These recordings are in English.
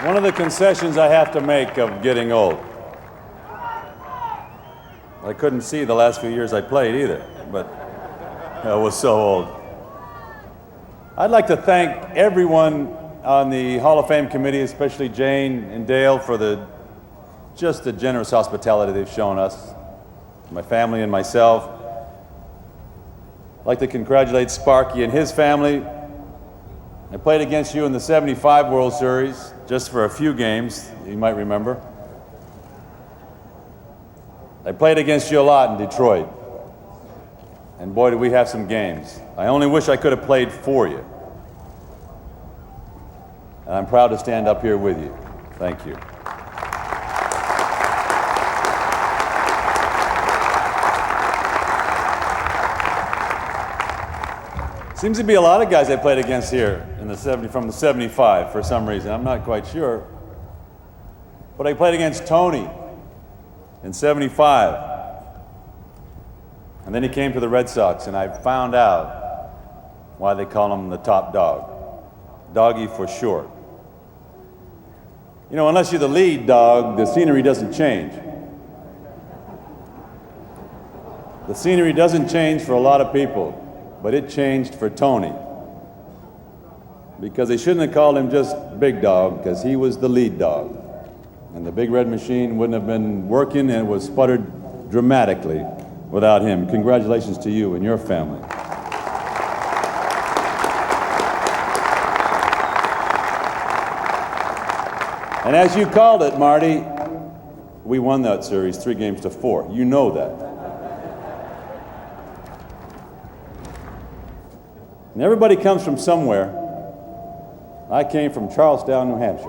One of the concessions I have to make of getting old. I couldn't see the last few years I played either, but I was so old. I'd like to thank everyone on the Hall of Fame committee, especially Jane and Dale, for just the generous hospitality they've shown us, my family and myself. I'd like to congratulate Sparky and his family. I played against you in the '75 World Series, just for a few games, you might remember. I played against you a lot in Detroit. And boy, did we have some games. I only wish I could have played for you. And I'm proud to stand up here with you. Thank you. Seems to be a lot of guys I played against here from the '75 for some reason. I'm not quite sure. But I played against Tony in '75. And then he came to the Red Sox, and I found out why they call him the top dog. Doggy for short. You know, unless you're the lead dog, the scenery doesn't change. The scenery doesn't change for a lot of people. But it changed for Tony, because they shouldn't have called him just Big Dog, because he was the lead dog. And the Big Red Machine wouldn't have been working, and it was sputtered dramatically without him. Congratulations to you and your family. And as you called it, Marty, we won that series 3-4. You know that. And everybody comes from somewhere. I came from Charlestown, New Hampshire.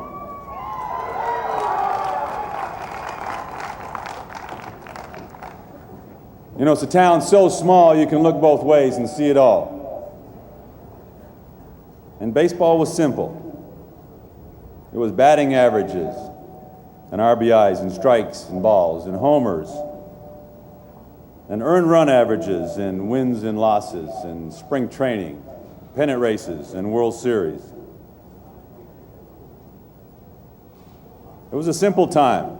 You know, it's a town so small you can look both ways and see it all. And baseball was simple. It was batting averages and RBIs and strikes and balls and homers and earned run averages and wins and losses and spring training, pennant races, and World Series. It was a simple time.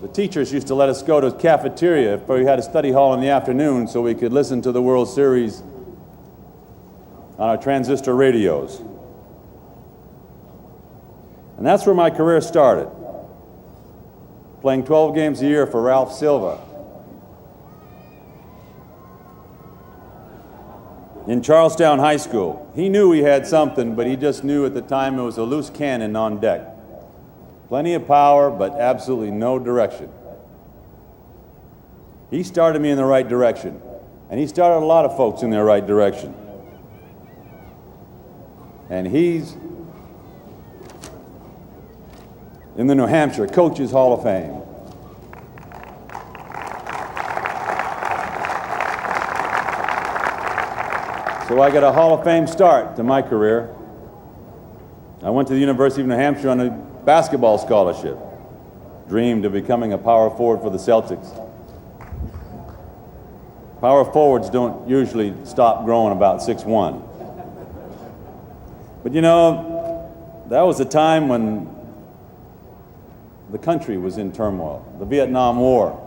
The teachers used to let us go to the cafeteria if we had a study hall in the afternoon so we could listen to the World Series on our transistor radios. And that's where my career started, playing 12 games a year for Ralph Silva. In Charlestown High School. He knew he had something, but he just knew at the time it was a loose cannon on deck. Plenty of power, but absolutely no direction. He started me in the right direction, and he started a lot of folks in the right direction. And he's in the New Hampshire Coaches Hall of Fame. So I got a Hall of Fame start to my career. I went to the University of New Hampshire on a basketball scholarship. Dreamed of becoming a power forward for the Celtics. Power forwards don't usually stop growing about 6'1". But you know, that was a time when the country was in turmoil. The Vietnam War.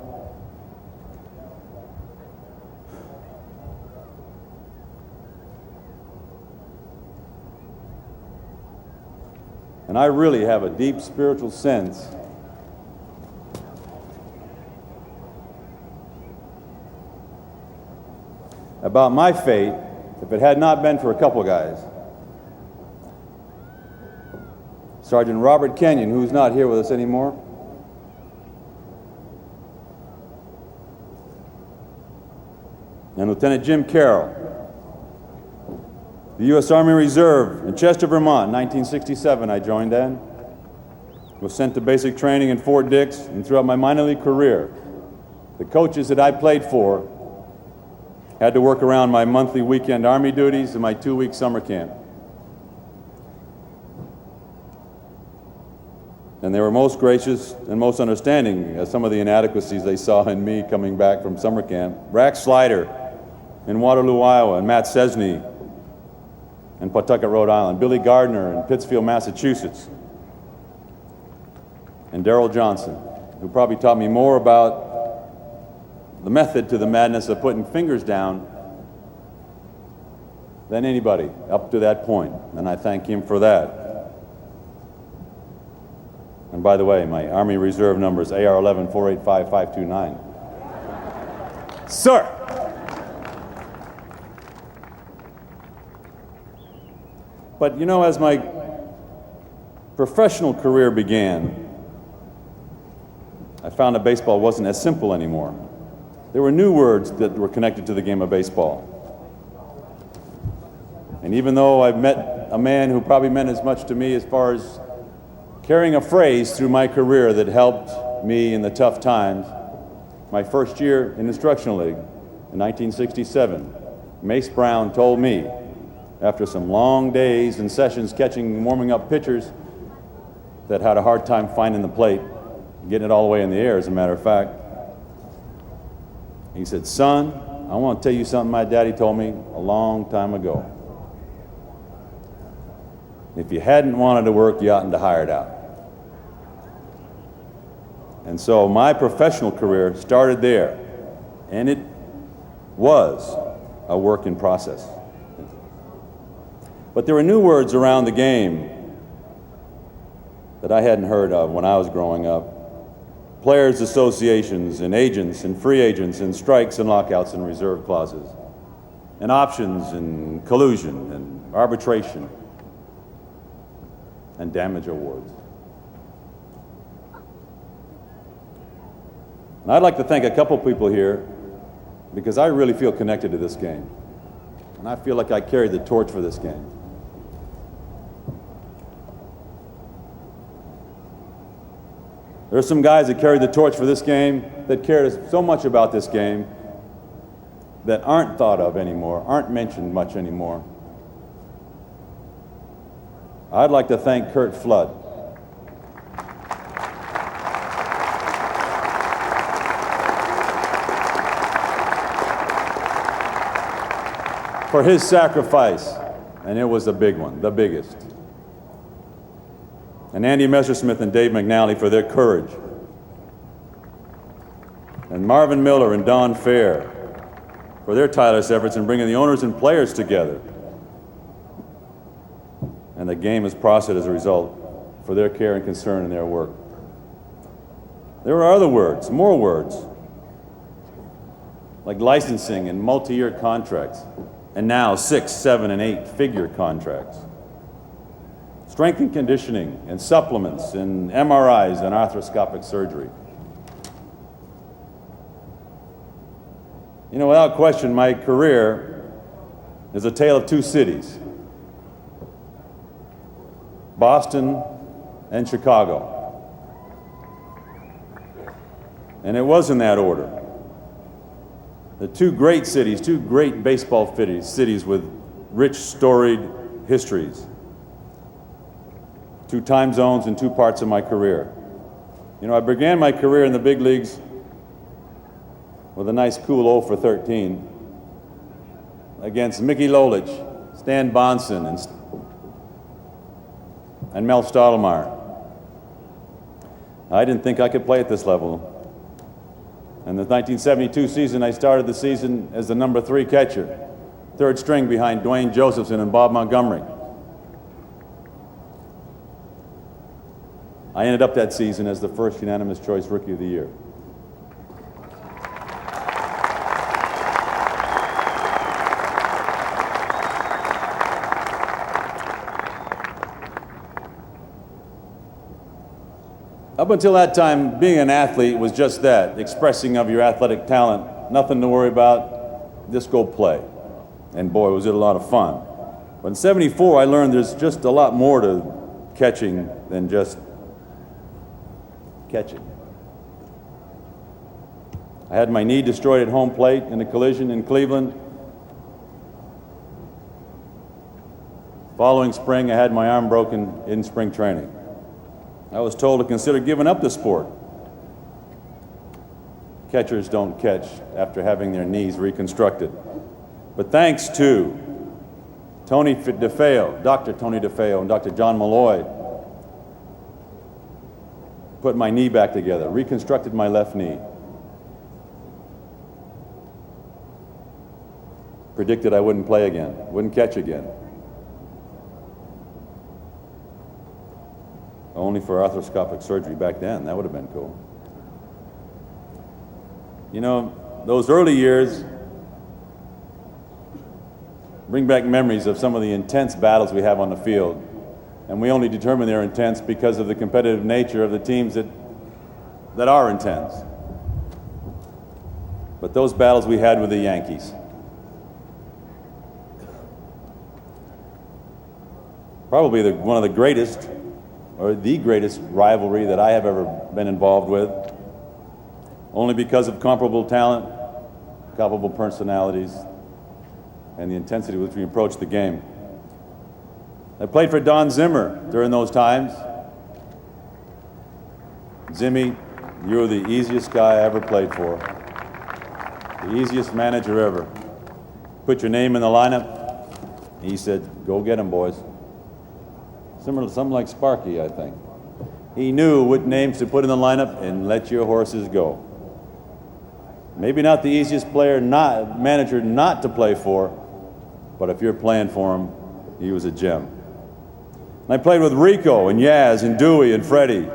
And I really have a deep spiritual sense about my fate if it had not been for a couple guys. Sergeant Robert Kenyon, who's not here with us anymore. And Lieutenant Jim Carroll. The U.S. Army Reserve in Chester, Vermont, 1967, I joined then. Was sent to basic training in Fort Dix, and throughout my minor league career, the coaches that I played for had to work around my monthly weekend Army duties and my 2-week summer camp. And they were most gracious and most understanding of some of the inadequacies they saw in me coming back from summer camp. Rack Slider in Waterloo, Iowa, and Matt Cesney in Pawtucket, Rhode Island, Billy Gardner in Pittsfield, Massachusetts. and Darrell Johnson, who probably taught me more about the method to the madness of putting fingers down than anybody up to that point, and I thank him for that. And by the way, my Army Reserve number is AR-11-485-529. Sir! But you know, as my professional career began, I found that baseball wasn't as simple anymore. There were new words that were connected to the game of baseball. And even though I've met a man who probably meant as much to me as far as carrying a phrase through my career that helped me in the tough times, my first year in Instructional League in 1967, Mace Brown told me, after some long days and sessions catching and warming up pitchers that had a hard time finding the plate, getting it all the way in the air, as a matter of fact, he said, "Son, I want to tell you something my daddy told me a long time ago. If you hadn't wanted to work, you oughtn't to hire it out." And so my professional career started there, and it was a work in process. But there were new words around the game that I hadn't heard of when I was growing up. Players' associations and agents and free agents and strikes and lockouts and reserve clauses and options and collusion and arbitration and damage awards. And I'd like to thank a couple people here because I really feel connected to this game. And I feel like I carried the torch for this game. There are some guys that carried the torch for this game that cared so much about this game that aren't thought of anymore, aren't mentioned much anymore. I'd like to thank Curt Flood. For his sacrifice, and it was a big one, the biggest. And Andy Messersmith and Dave McNally for their courage. And Marvin Miller and Don Fair for their tireless efforts in bringing the owners and players together. And the game is prospered as a result for their care and concern in their work. There are other words, more words, like licensing and multi-year contracts, and now 6, 7, and 8-figure contracts. Strength and conditioning, and supplements, and MRIs, and arthroscopic surgery. You know, without question, my career is a tale of two cities, Boston and Chicago. And it was in that order. The two great cities, two great baseball cities with rich, storied histories. Two time zones and two parts of my career. You know, I began my career in the big leagues with a nice cool 0 for 13 against Mickey Lolich, Stan Bonson, and Mel Stottlemyre. I didn't think I could play at this level. In the 1972 season, I started the season as the number 3 catcher, third string behind Dwayne Josephson and Bob Montgomery. I ended up that season as the first unanimous choice Rookie of the Year. Up until that time, being an athlete was just that, expressing of your athletic talent, nothing to worry about, just go play. And boy, was it a lot of fun. But in '74, I learned there's just a lot more to catching than just catching. I had my knee destroyed at home plate in a collision in Cleveland. Following spring, I had my arm broken in spring training. I was told to consider giving up the sport. Catchers don't catch after having their knees reconstructed. But thanks to Tony DeFeo, Dr. Tony DeFeo, and Dr. John Malloy, put my knee back together, reconstructed my left knee. Predicted I wouldn't play again, wouldn't catch again. Only for arthroscopic surgery back then. That would have been cool. You know, those early years bring back memories of some of the intense battles we have on the field. And we only determine they're intense because of the competitive nature of the teams that are intense. But those battles we had with the Yankees. Probably one of the greatest, or the greatest rivalry that I have ever been involved with, only because of comparable talent, comparable personalities, and the intensity with which we approached the game. I played for Don Zimmer during those times. Zimmy, you were the easiest guy I ever played for. The easiest manager ever. Put your name in the lineup. He said, go get him, boys. Similar to something like Sparky, I think. He knew what names to put in the lineup and let your horses go. Maybe not the easiest manager not to play for, but if you're playing for him, he was a gem. And I played with Rico and Yaz and Dewey and Freddie.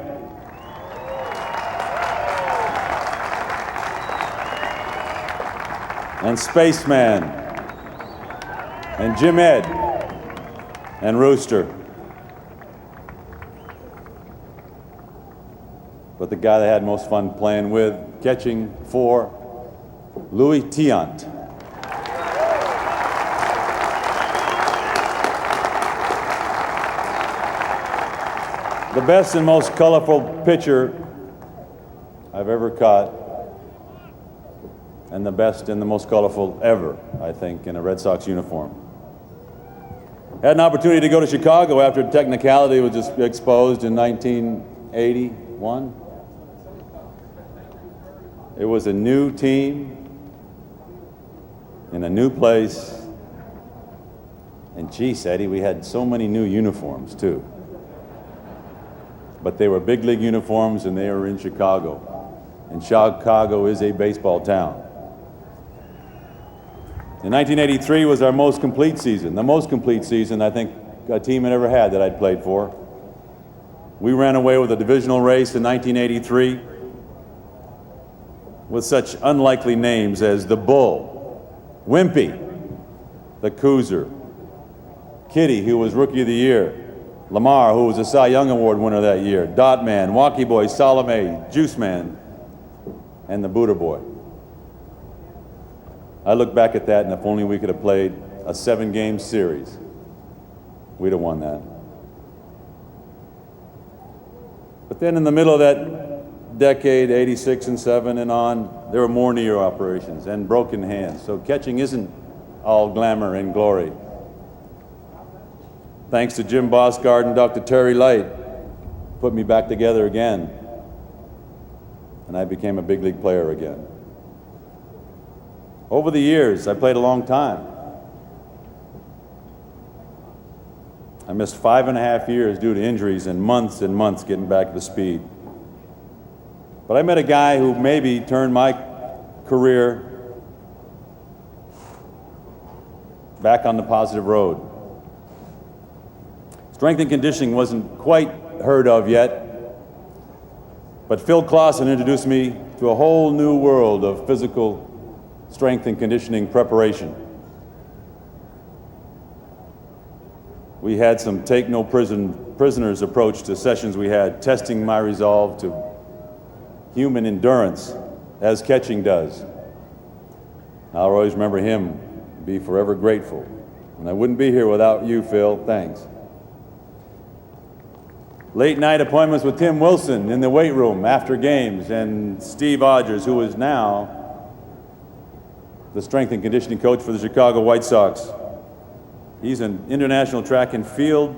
And Spaceman and Jim Ed and Rooster. But the guy that I had most fun playing with, catching for, Louis Tiant. The best and most colorful pitcher I've ever caught, and the best and the most colorful ever, I think, in a Red Sox uniform. Had an opportunity to go to Chicago after technicality was just exposed in 1981. It was a new team in a new place. And geez, Eddie, we had so many new uniforms too. But they were big league uniforms and they were in Chicago. And Chicago is a baseball town. In 1983 was our most complete season, the most complete season I think a team had ever had that I'd played for. We ran away with a divisional race in 1983 with such unlikely names as the Bull, Wimpy, the Coozer, Kitty, who was Rookie of the Year, Lamar, who was a Cy Young Award winner that year, Dot Man, Walkie Boy, Salome, Juice Man, and the Buddha Boy. I look back at that, and if only we could have played a 7-game series, we'd have won that. But then in the middle of that decade, 86 and 7 and on, there were more knee operations and broken hands. So catching isn't all glamour and glory. Thanks to Jim Bosgard and Dr. Terry Light, put me back together again. And I became a big league player again. Over the years, I played a long time. I missed 5.5 years due to injuries and months getting back to speed. But I met a guy who maybe turned my career back on the positive road. Strength and conditioning wasn't quite heard of yet, but Phil Clausen introduced me to a whole new world of physical strength and conditioning preparation. We had some take no prisoners approach to sessions we had, testing my resolve to human endurance as catching does. I'll always remember him, be forever grateful. And I wouldn't be here without you, Phil. Thanks. Late night appointments with Tim Wilson in the weight room after games, and Steve Odgers, who is now the strength and conditioning coach for the Chicago White Sox. He's an international track and field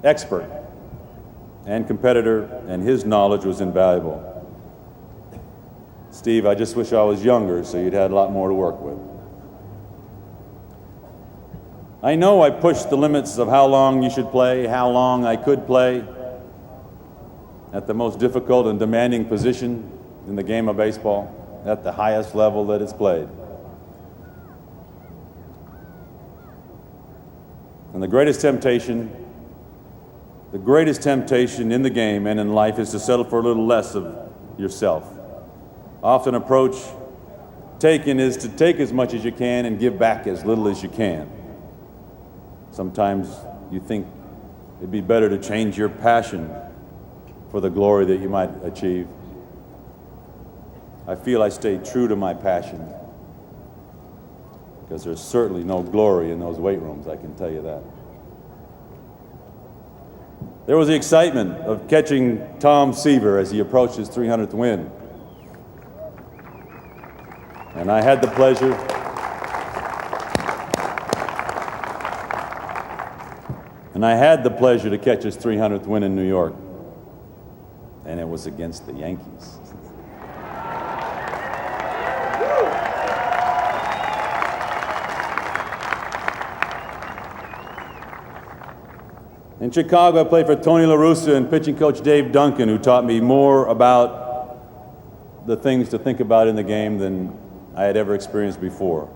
expert and competitor, and his knowledge was invaluable. Steve, I just wish I was younger so you'd had a lot more to work with. I know I pushed the limits of how long you should play, how long I could play, at the most difficult and demanding position in the game of baseball, at the highest level that it's played. And the greatest temptation in the game and in life is to settle for a little less of yourself. Often approach taking is to take as much as you can and give back as little as you can. Sometimes you think it'd be better to change your passion for the glory that you might achieve. I feel I stay true to my passion because there's certainly no glory in those weight rooms, I can tell you that. There was the excitement of catching Tom Seaver as he approached his 300th win. And I had the pleasure to catch his 300th win in New York. And it was against the Yankees. In Chicago, I played for Tony La Russa and pitching coach Dave Duncan, who taught me more about the things to think about in the game than I had ever experienced before.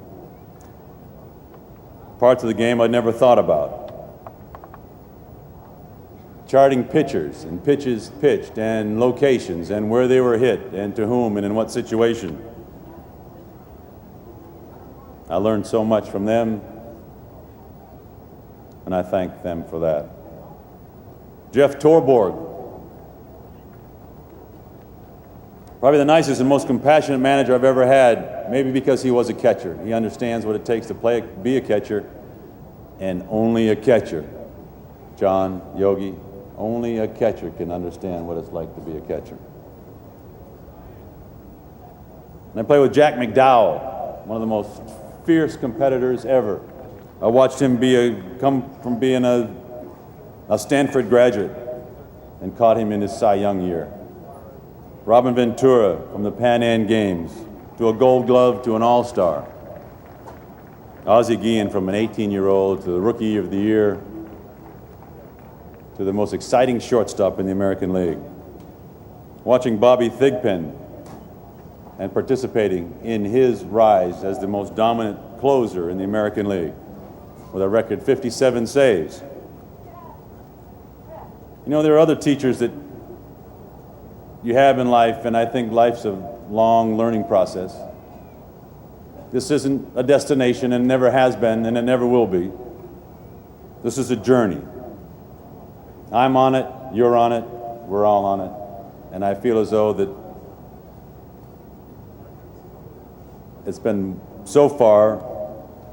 Parts of the game I'd never thought about. Charting pitchers and pitches pitched and locations and where they were hit and to whom and in what situation. I learned so much from them, and I thank them for that. Jeff Torborg, probably the nicest and most compassionate manager I've ever had, maybe because he was a catcher. He understands what it takes to be a catcher, and only a catcher, John, Yogi, only a catcher can understand what it's like to be a catcher. And I played with Jack McDowell, one of the most fierce competitors ever. I watched him come from being a Stanford graduate and caught him in his Cy Young year. Robin Ventura from the Pan Am Games to a Gold Glove to an All-Star. Ozzie Guillen from an 18-year-old to the Rookie of the Year to the most exciting shortstop in the American League. Watching Bobby Thigpen and participating in his rise as the most dominant closer in the American League with a record 57 saves. You know, there are other teachers that you have in life, and I think life's a long learning process. This isn't a destination, and never has been, and it never will be. This is a journey. I'm on it, you're on it, we're all on it, and I feel as though that it's been, so far,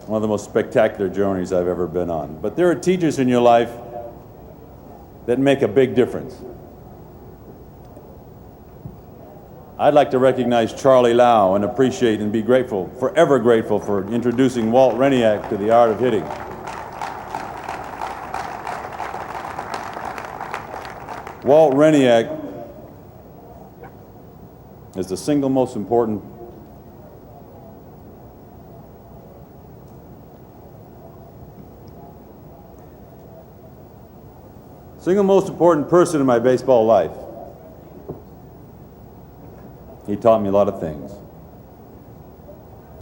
one of the most spectacular journeys I've ever been on. But there are teachers in your life that make a big difference. I'd like to recognize Charlie Lau and appreciate and be grateful, forever grateful, for introducing Walt Reniak to the art of hitting. Walt Reniak is the single most important person in my baseball life. He taught me a lot of things.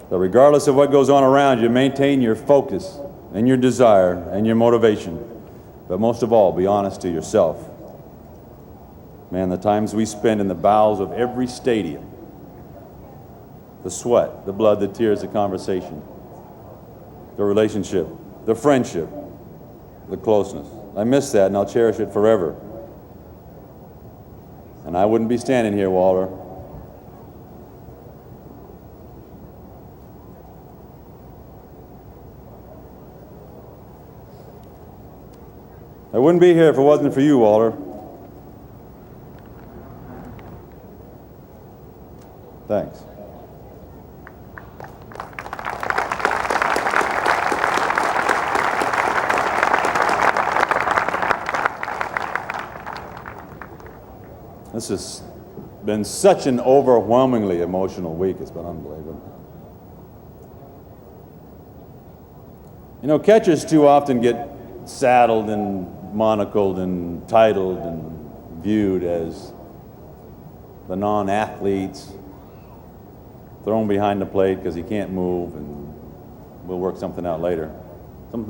But regardless of what goes on around you, maintain your focus and your desire and your motivation. But most of all, be honest to yourself. Man, the times we spend in the bowels of every stadium, the sweat, the blood, the tears, the conversation, the relationship, the friendship, the closeness. I miss that, and I'll cherish it forever. And I wouldn't be standing here, Walter. I wouldn't be here if it wasn't for you, Walter. Thanks. This has been such an overwhelmingly emotional week. It's been unbelievable. You know, catchers too often get saddled and monocled and titled and viewed as the non-athletes thrown behind the plate because he can't move, and we'll work something out later. But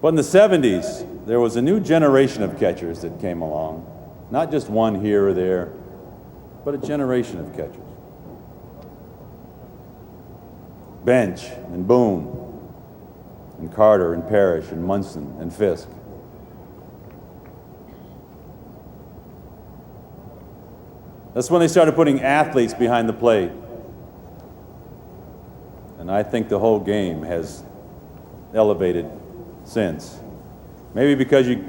in the 70s, there was a new generation of catchers that came along. Not just one here or there, but a generation of catchers. Bench and Boone and Carter and Parrish and Munson and Fisk. That's when they started putting athletes behind the plate. And I think the whole game has elevated since. Maybe because you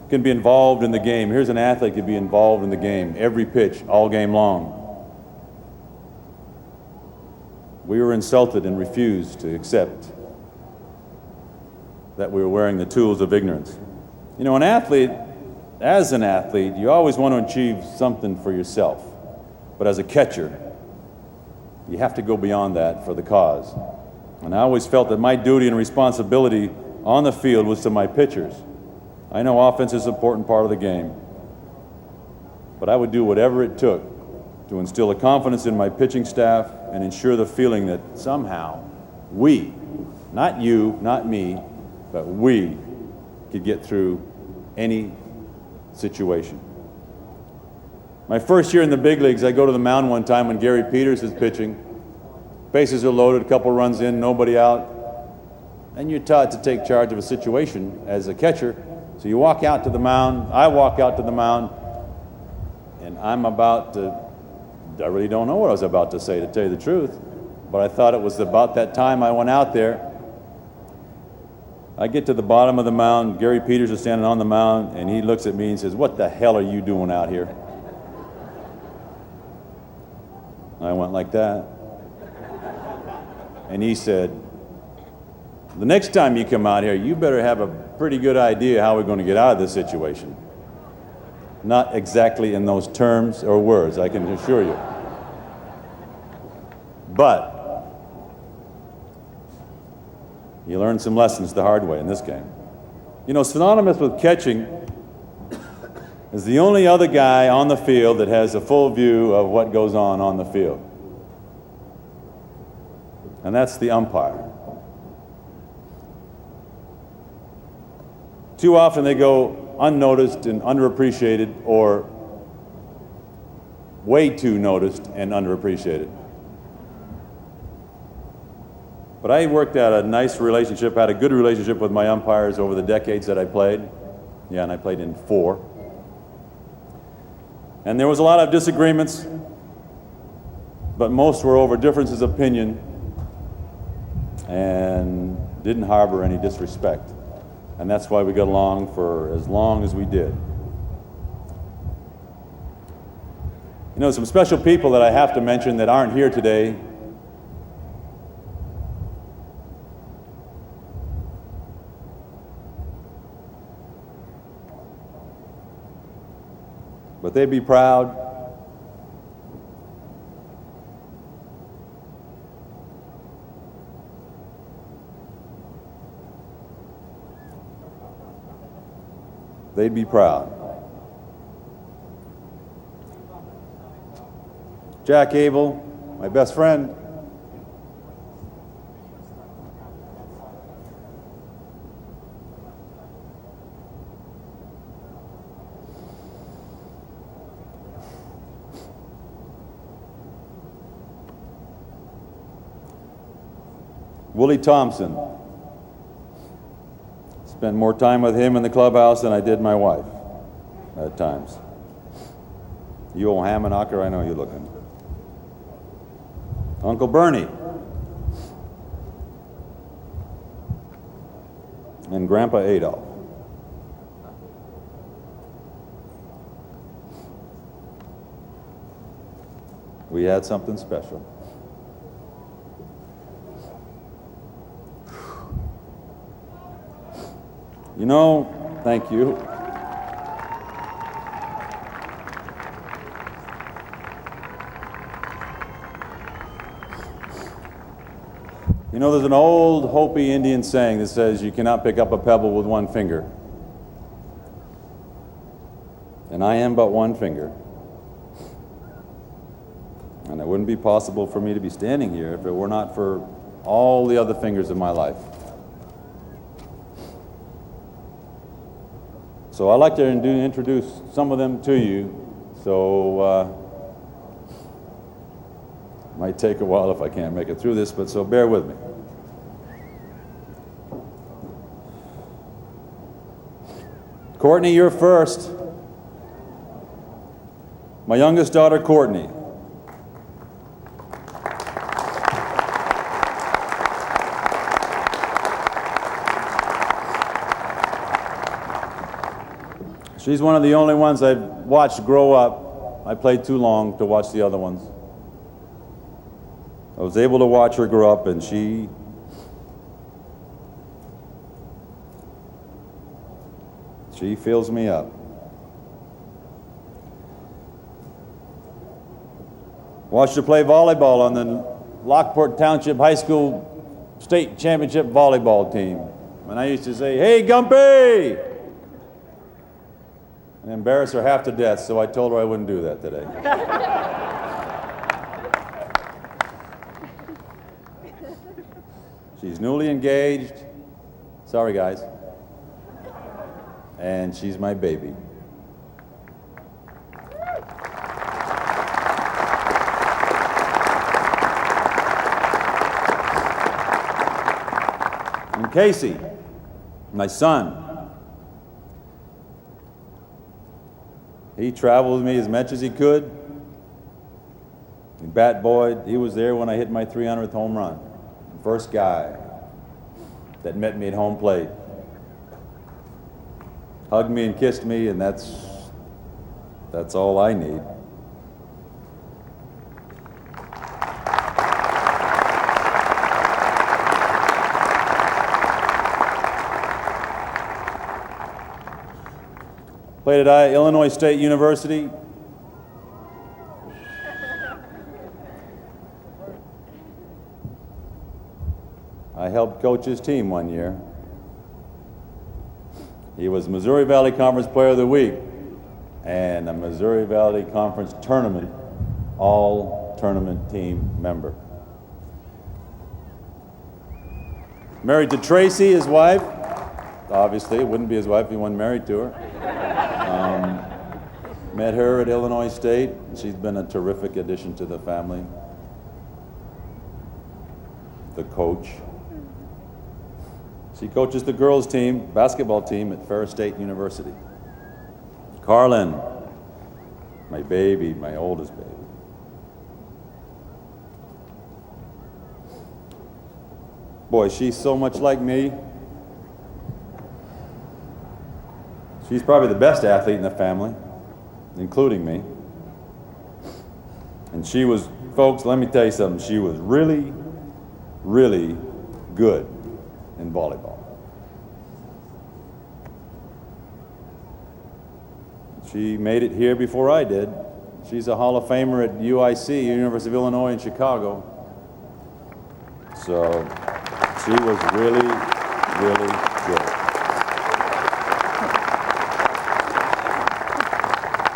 can be involved in the game. Here's an athlete could be involved in the game, every pitch, all game long. We were insulted and refused to accept that we were wearing the tools of ignorance. You know, as an athlete, you always want to achieve something for yourself. But as a catcher, you have to go beyond that for the cause. And I always felt that my duty and responsibility on the field was to my pitchers. I know offense is an important part of the game, but I would do whatever it took to instill a confidence in my pitching staff and ensure the feeling that somehow we, not you, not me, but we could get through any situation. My first year in the big leagues, I go to the mound one time when Gary Peters is pitching. Bases are loaded, a couple runs in, nobody out. And you're taught to take charge of a situation as a catcher. So you walk out to the mound, I walk out to the mound, and I really don't know what I was about to say, to tell you the truth, but I thought it was about that time I went out there. I get to the bottom of the mound, Gary Peters is standing on the mound, and he looks at me and says, "What the hell are you doing out here?" I went like that. And he said, "The next time you come out here, you better have a pretty good idea how we're going to get out of this situation." Not exactly in those terms or words, I can assure you. But you learn some lessons the hard way in this game. You know, synonymous with catching is the only other guy on the field that has a full view of what goes on the field. And that's the umpire. Too often they go unnoticed and underappreciated, or way too noticed and underappreciated. But I worked out a nice relationship, had a good relationship with my umpires over the decades that I played. Yeah, and I played in 4. And there was a lot of disagreements, but most were over differences of opinion and didn't harbor any disrespect. And that's why we got along for as long as we did. You know, some special people that I have to mention that aren't here today. But they'd be proud. They'd be proud. Jack Abel, my best friend. Willie Thompson. Spent more time with him in the clubhouse than I did my wife at times. You old Hammanacher, I know you're looking. Uncle Bernie. And Grandpa Adolf. We had something special. You know, thank you. You know, there's an old Hopi Indian saying that says you cannot pick up a pebble with one finger. and I am but one finger. And it wouldn't be possible for me to be standing here if it were not for all the other fingers in my life. So I'd like to introduce some of them to you. So might take a while if I can't make it through this, but so bear with me. Courtney, you're first. My youngest daughter, Courtney. She's one of the only ones I've watched grow up. I played too long to watch the other ones. I was able to watch her grow up, and she fills me up. Watched her play volleyball on the Lockport Township High School State Championship volleyball team. And I used to say, "Hey, Gumpy!" and embarrass her half to death, so I told her I wouldn't do that today. She's newly engaged. Sorry, guys. And she's my baby. And Casey, my son. He traveled with me as much as he could. Bat boy, he was there when I hit my 300th home run. First guy that met me at home plate. Hugged me and kissed me, and that's all I need. Played at Illinois State University. I helped coach his team one year. He was Missouri Valley Conference Player of the Week and a Missouri Valley Conference Tournament, all-tournament team member. Married to Tracy, his wife. Obviously, it wouldn't be his wife if he wasn't married to her. Met her at Illinois State. She's been a terrific addition to the family. The coach. She coaches the girls' team, basketball team at Ferris State University. Carlin, my baby, my oldest baby. Boy, she's so much like me. She's probably the best athlete in the family, including me. And she was, folks, let me tell you something, she was really, really good in volleyball. She made it here before I did. She's a Hall of Famer at UIC, University of Illinois in Chicago. So she was really, really good.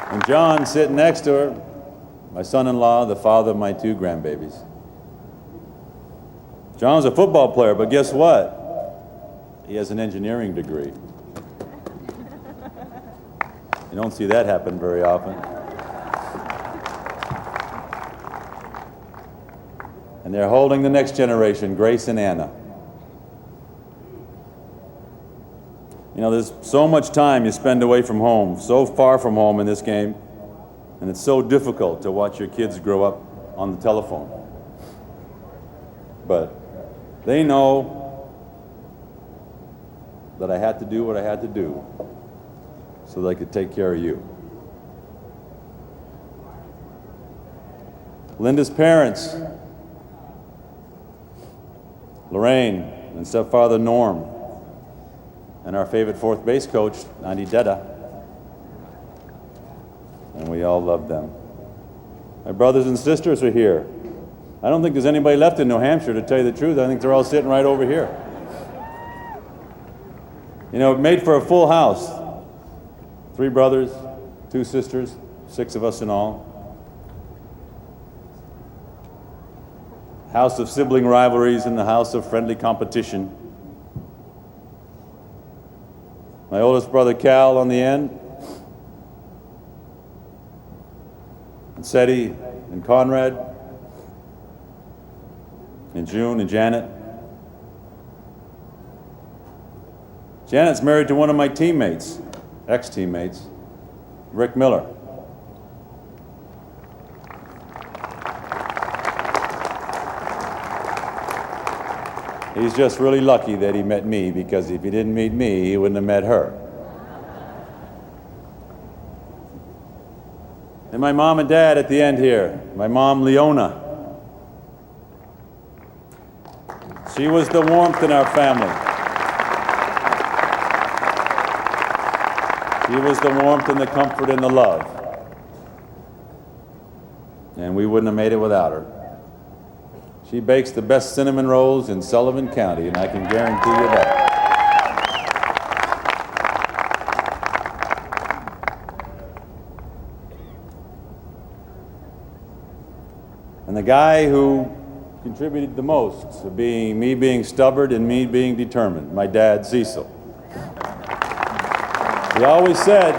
And John sitting next to her, my son-in-law, the father of my two grandbabies. John's a football player, but guess what? He has an engineering degree. You don't see that happen very often. And they're holding the next generation, Grace and Anna. You know, there's so much time you spend away from home, so far from home in this game, and it's so difficult to watch your kids grow up on the telephone. But they know that I had to do what I had to do so that I could take care of you. Linda's parents, Lorraine and stepfather Norm, and our favorite fourth base coach, Auntie Detta. And we all love them. My brothers and sisters are here. I don't think there's anybody left in New Hampshire, to tell you the truth. I think they're all sitting right over here. You know, it made for a full house. 3 brothers, 2 sisters, 6 of us in all. House of sibling rivalries and the house of friendly competition. My oldest brother Cal on the end, and Seti and Conrad, and June and Janet. Janet's married to one of my teammates, ex-teammates, Rick Miller. He's just really lucky that he met me, because if he didn't meet me, he wouldn't have met her. And my mom and dad at the end here. My mom, Leona. She was the warmth in our family. She was the warmth and the comfort and the love. And we wouldn't have made it without her. She bakes the best cinnamon rolls in Sullivan County, and I can guarantee you that. And the guy who contributed the most to me being stubborn and me being determined, my dad, Cecil. He always said,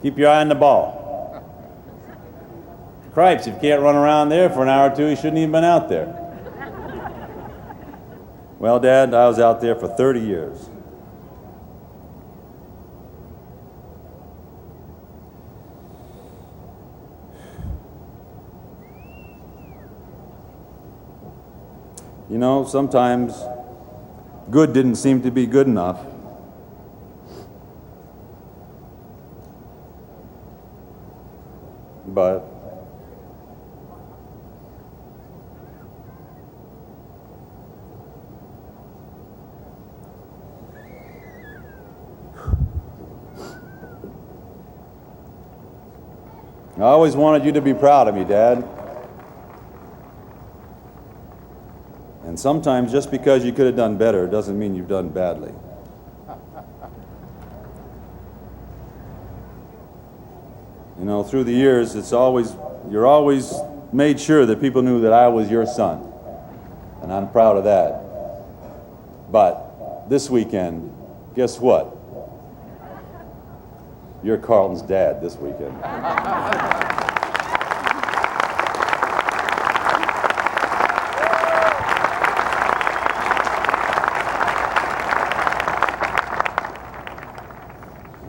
keep your eye on the ball. Cripes, if you can't run around there for an hour or two, you shouldn't even been out there. Well, Dad, I was out there for 30 years. You know, sometimes good didn't seem to be good enough. But I always wanted you to be proud of me, Dad. And sometimes just because you could have done better doesn't mean you've done badly. You know, through the years, you're always made sure that people knew that I was your son. And I'm proud of that. But this weekend, guess what? You're Carlton's dad this weekend.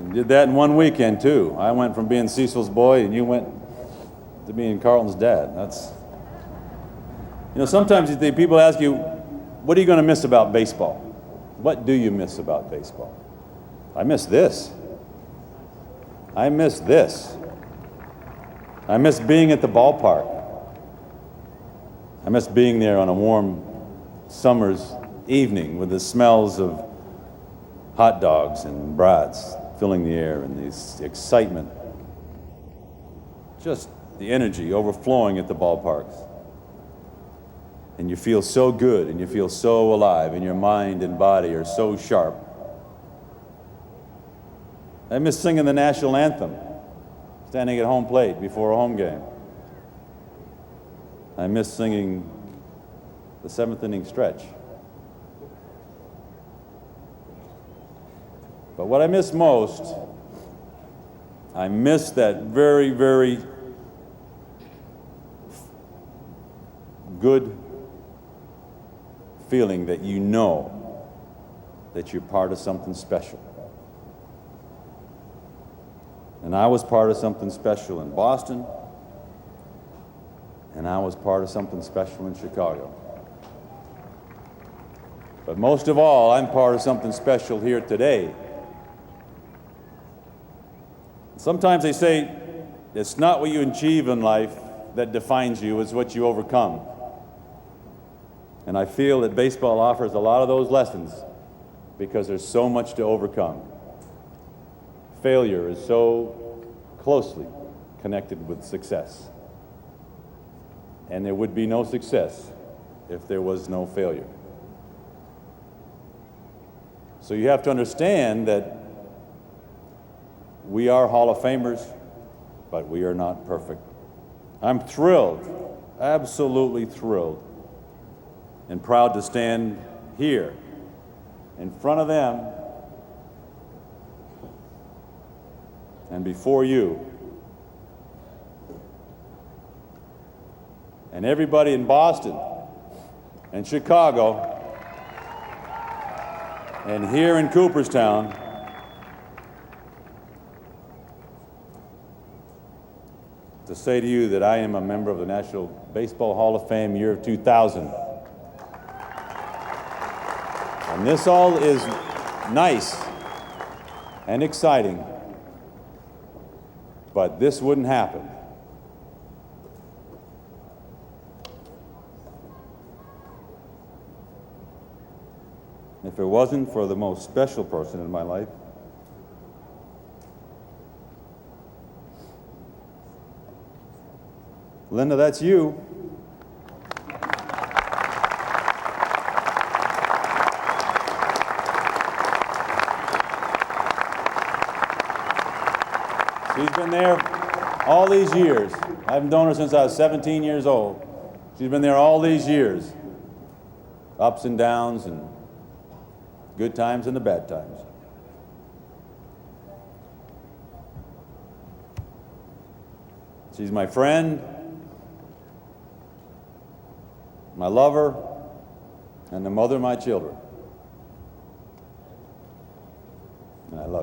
You did that in one weekend, too. I went from being Cecil's boy, and you went to being Carlton's dad. That's, you know, sometimes people ask you, what are you going to miss about baseball? What do you miss about baseball? I miss this. I miss this. I miss being at the ballpark. I miss being there on a warm summer's evening with the smells of hot dogs and brats filling the air and this excitement. Just the energy overflowing at the ballparks. And you feel so good and you feel so alive and your mind and body are so sharp. I miss singing the national anthem, standing at home plate before a home game. I miss singing the 7th inning stretch. But what I miss most, I miss that very, very good feeling that you know that you're part of something special. And I was part of something special in Boston, and I was part of something special in Chicago. But most of all, I'm part of something special here today. Sometimes they say, it's not what you achieve in life that defines you, it's what you overcome. And I feel that baseball offers a lot of those lessons because there's so much to overcome. Failure is so closely connected with success. And there would be no success if there was no failure. So you have to understand that we are Hall of Famers, but we are not perfect. I'm thrilled, absolutely thrilled, and proud to stand here in front of them and before you and everybody in Boston and Chicago and here in Cooperstown to say to you that I am a member of the National Baseball Hall of Fame year of 2000. And this all is nice and exciting, but this wouldn't happen if it wasn't for the most special person in my life. Linda, that's you. She's been there all these years. I haven't known her since I was 17 years old. She's been there all these years. Ups and downs and good times and the bad times. She's my friend, my lover, and the mother of my children. And I love you.